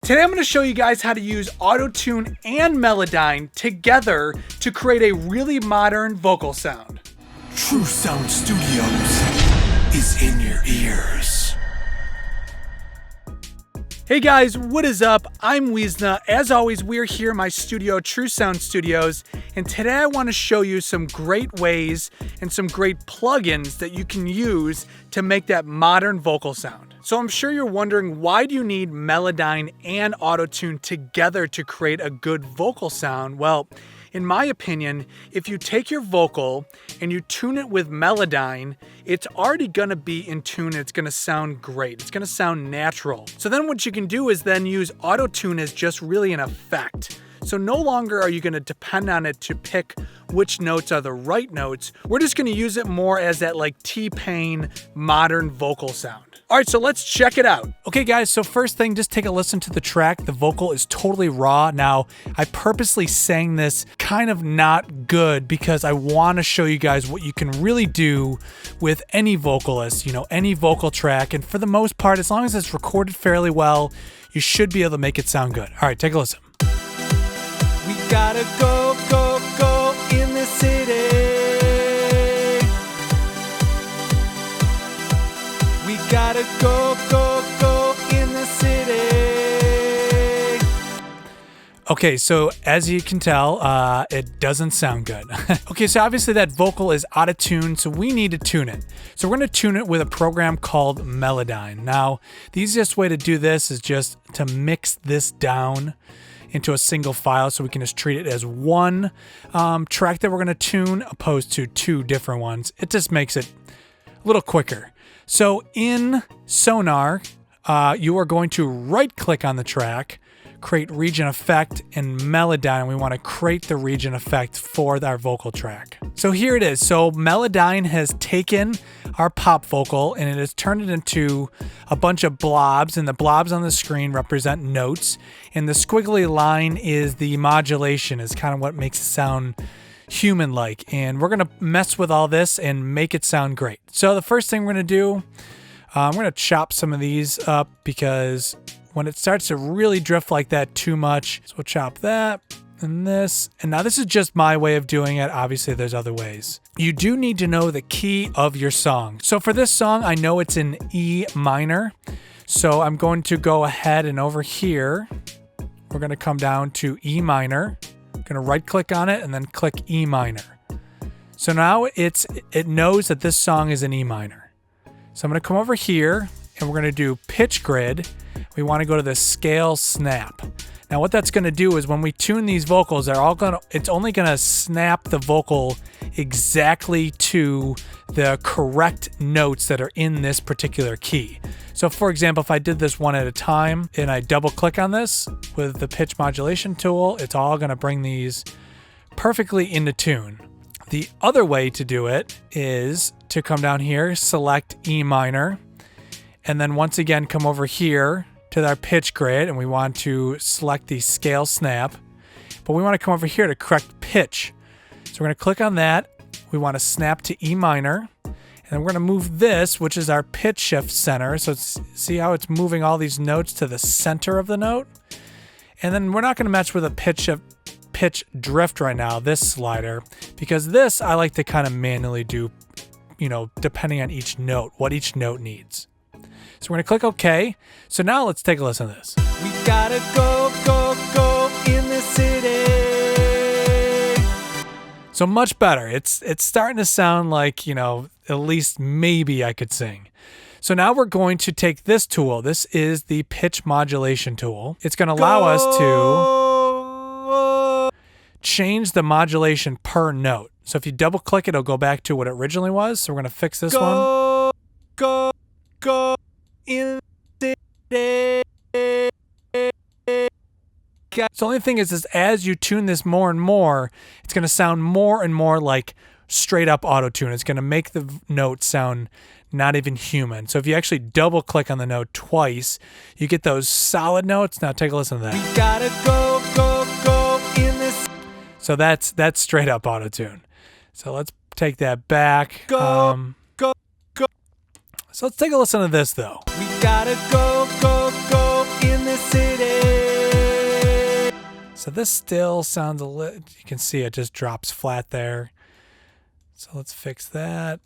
Today I'm going to show you guys how to use Auto-Tune and Melodyne together to create a really modern vocal sound. True Sound Studios is in your ears. Hey guys, what is up? I'm Weezna. As always, we're here in my studio, True Sound Studios, and today I want to show you some great ways and some great plugins that you can use to make that modern vocal sound. So I'm sure you're wondering, why do you need Melodyne and Auto-Tune together to create a good vocal sound? Well, in my opinion, if you take your vocal and you tune it with Melodyne, it's already gonna be in tune and it's gonna sound great. It's gonna sound natural. So then what you can do is then use Auto-Tune as just really an effect. So no longer are you gonna depend on it to pick which notes are the right notes. We're just gonna use it more as that like T-Pain modern vocal sound. All right, so let's check it out. Okay guys, so first thing, just take a listen to the track. The vocal is totally raw. Now, I purposely sang this kind of not good because I wanna show you guys what you can really do with any vocalist, you know, any vocal track. And for the most part, as long as it's recorded fairly well, you should be able to make it sound good. All right, take a listen. We gotta go, go, go in the city. We gotta go, go, go in the city. Okay, so as you can tell, it doesn't sound good. Okay, so obviously that vocal is out of tune, so we need to tune it. So we're gonna tune it with a program called Melodyne. Now, the easiest way to do this is just to mix this down into a single file, so we can just treat it as one track that we're gonna tune opposed to two different ones. It just makes it a little quicker. So in Sonar, you are going to right click on the track, create region effect, and Melodyne. We want to create the region effect for our vocal track. So here it is. So Melodyne has taken our pop vocal and it has turned it into a bunch of blobs, and the blobs on the screen represent notes, and the squiggly line is the modulation, is kind of what makes it sound human-like. And we're gonna mess with all this and make it sound great. So the first thing we're gonna do, I'm gonna chop some of these up because when it starts to really drift like that too much, so we'll chop that and this. And now this is just my way of doing it. Obviously there's other ways. You do need to know the key of your song. So for this song, I know it's in E minor. So I'm going to go ahead and over here, we're gonna come down to E minor. Gonna right click on it and then click E minor. So now it knows that this song is in E minor. So I'm gonna come over here and we're gonna do pitch grid. We wanna go to the scale snap. Now what that's gonna do is when we tune these vocals, it's only gonna snap the vocal exactly to the correct notes that are in this particular key. So for example, if I did this one at a time and I double click on this with the pitch modulation tool, it's all gonna bring these perfectly into tune. The other way to do it is to come down here, select E minor, and then once again come over here to our pitch grid, and we want to select the scale snap, but we want to come over here to correct pitch. So we're going to click on that. We want to snap to E minor, and then we're going to move this, which is our pitch shift center. So see how it's moving all these notes to the center of the note? And then we're not going to mess with a pitch drift right now, this slider, because this I like to kind of manually do, you know, depending on each note, what each note needs. So we're gonna click OK. So now let's take a listen to this. We gotta go, go, go in the city. So much better. It's starting to sound like, you know, at least maybe I could sing. So now we're going to take this tool. This is the pitch modulation tool. It's gonna allow us to change the modulation per note. So if you double click it, it'll go back to what it originally was. So we're gonna fix this one. Go, go in the city. So the only thing is as you tune this more and more, it's going to sound more and more like straight up auto-tune. It's going to make the note sound not even human. So if you actually double click on the note twice, you get those solid notes. Now take a listen to that. We gotta go, go, go in this. So that's straight up auto-tune. So let's take that back. Go, go, go. So let's take a listen to this though. We gotta go, go, go in the city. So this still sounds a little, you can see it just drops flat there. So let's fix that.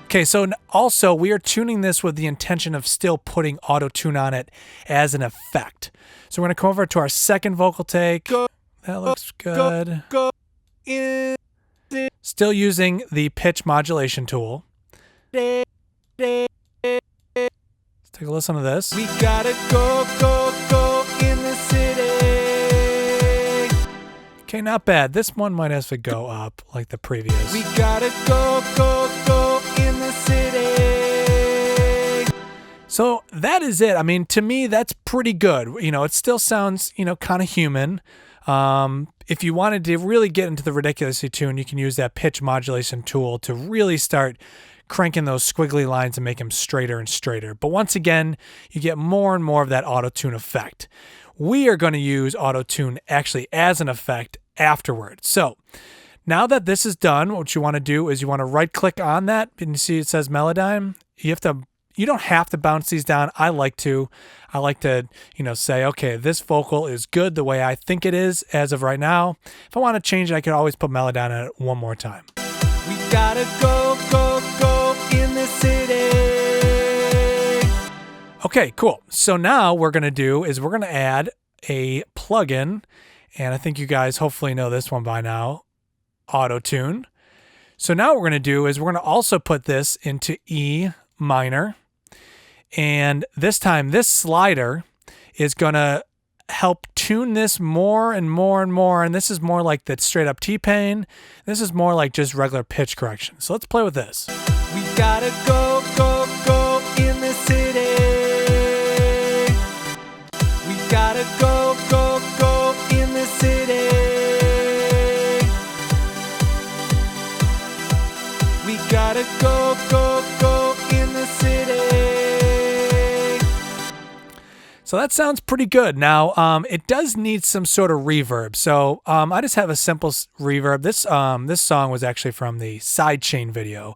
Okay, so also we are tuning this with the intention of still putting auto tune on it as an effect. So we're going to come over to our second vocal take. That looks good. Still using the pitch modulation tool. Let's take a listen to this. We gotta go in the city. Okay, not bad. This one might have to go up like the previous. We gotta go in the city. So that is it. I mean, to me, that's pretty good. You know, it still sounds, you know, kind of human. If you wanted to really get into the ridiculously tune, you can use that pitch modulation tool to really start cranking those squiggly lines and make them straighter and straighter. But once again, you get more and more of that auto-tune effect. We are going to use auto-tune actually as an effect afterwards. So now that this is done, what you want to do is you want to right click on that and you see it says Melodyne. You don't have to bounce these down. I like to, you know, say, okay, this vocal is good the way I think it is as of right now. If I want to change it, I could always put Melodyne on it one more time. We gotta go in the city. Okay, cool. So now what we're going to do is we're going to add a plugin, and I think you guys hopefully know this one by now, Auto-Tune. So now what we're going to do is we're going to also put this into E minor, and this time this slider is going to help tune this more and more and more, and this is more like that straight up T-Pain. This is more like just regular pitch correction. So let's play with this. We gotta go in the city. We gotta go in the city. We gotta go in the city. So that sounds pretty good. Now, it does need some sort of reverb. So I just have a simple reverb. This song was actually from the Sidechain video.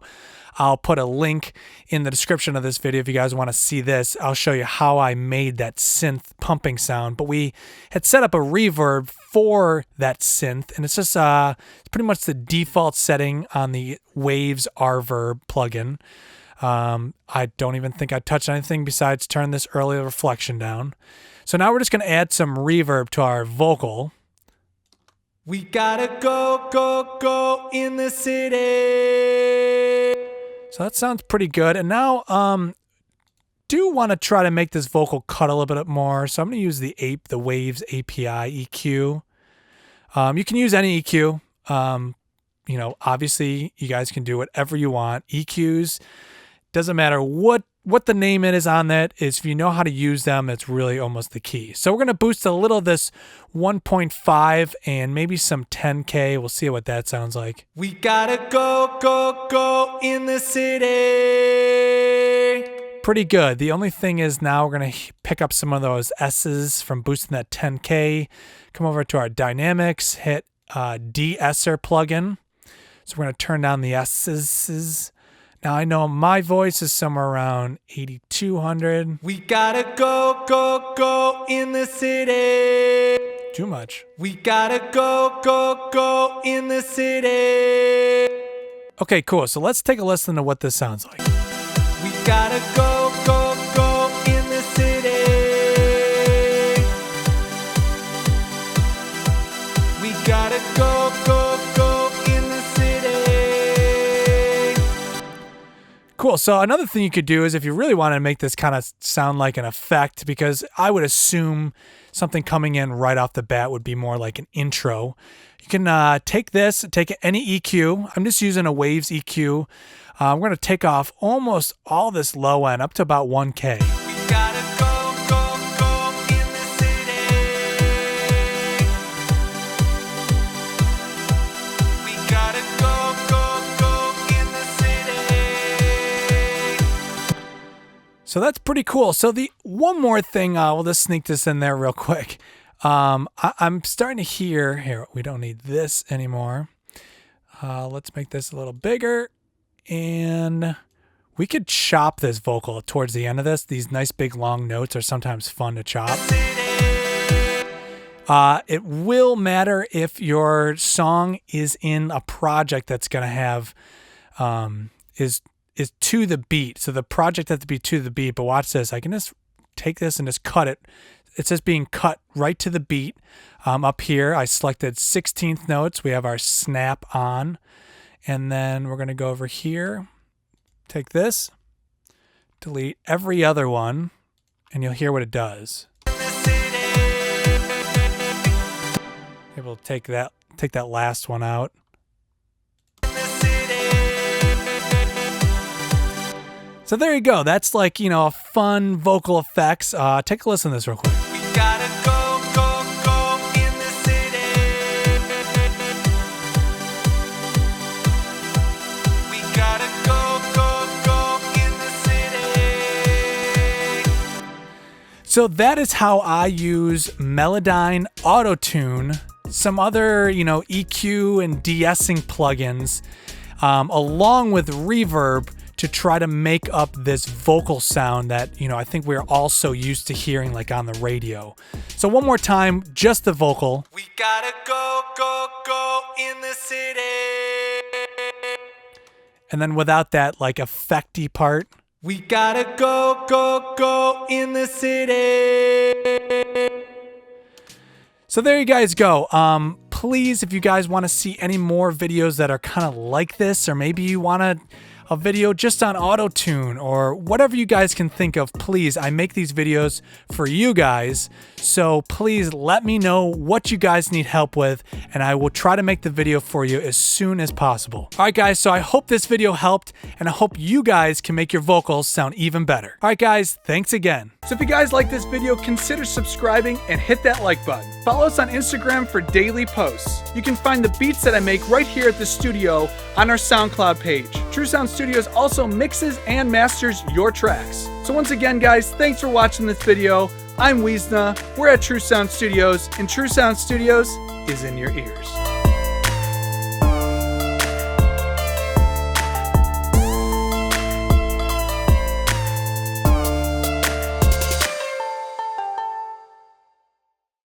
I'll put a link in the description of this video if you guys want to see this. I'll show you how I made that synth pumping sound. But we had set up a reverb for that synth, and it's just pretty much the default setting on the Waves Reverb plugin. I don't even think I touched anything besides turn this early reflection down. So now we're just going to add some reverb to our vocal. We gotta go in the city. So that sounds pretty good. And now do want to try to make this vocal cut a little bit more. So I'm going to use the Waves API EQ. You can use any EQ. You know, obviously you guys can do whatever you want. EQs, doesn't matter what the name it is on that. Is if you know how to use them, it's really almost the key. So we're going to boost a little of this 1.5 and maybe some 10K. We'll see what that sounds like. We gotta go in the city. Pretty good. The only thing is now we're going to pick up some of those S's from boosting that 10K. Come over to our dynamics, hit de-esser plugin. So we're going to turn down the S's. Now I know my voice is somewhere around 8,200. We gotta go in the city. Too much. We gotta go in the city. Okay, cool. So let's take a listen to what this sounds like. We gotta go in the city. We gotta go in the city. Cool. So another thing you could do is if you really want to make this kind of sound like an effect, because I would assume something coming in right off the bat would be more like an intro. You can take any EQ. I'm just using a Waves EQ. We're going to take off almost all this low end up to about 1K. We gotta go in the city. We gotta go in the city. So that's pretty cool. So the one more thing, we'll just sneak this in there real quick. I'm starting to hear, we don't need this anymore. Let's make this a little bigger. And we could chop this vocal towards the end of this. These nice big long notes are sometimes fun to chop. It will matter if your song is in a project that's going to have is to the beat. So the project has to be to the beat. But watch this. I can just take this and just cut it. It says being cut right to the beat. Up here, I selected 16th notes. We have our snap on. And then we're going to go over here. Take this. Delete every other one. And you'll hear what it does. We'll take that last one out. So there you go. That's like, a fun vocal effects. Take a listen to this real quick. We gotta go, go, go in the city. We gotta go, go, go in the city. So that is how I use Melodyne Auto-Tune, some other, EQ and de-essing plugins, along with reverb to try to make up this vocal sound that, I think we're all so used to hearing like on the radio. So one more time, just the vocal. We gotta go, go, go in the city. And then without that like effecty part. We gotta go, go, go in the city. So there you guys go. Please, if you guys want to see any more videos that are kind of like this, or maybe you want a video just on auto-tune or whatever you guys can think of, please, I make these videos for you guys. So please let me know what you guys need help with, and I will try to make the video for you as soon as possible. All right, guys, so I hope this video helped, and I hope you guys can make your vocals sound even better. All right, guys, thanks again. So if you guys like this video, consider subscribing and hit that like button. Follow us on Instagram for daily posts. You can find the beats that I make right here at the studio on our SoundCloud page. True Sound Studios also mixes and masters your tracks. So once again, guys, thanks for watching this video. I'm Weezna, we're at True Sound Studios, and True Sound Studios is in your ears.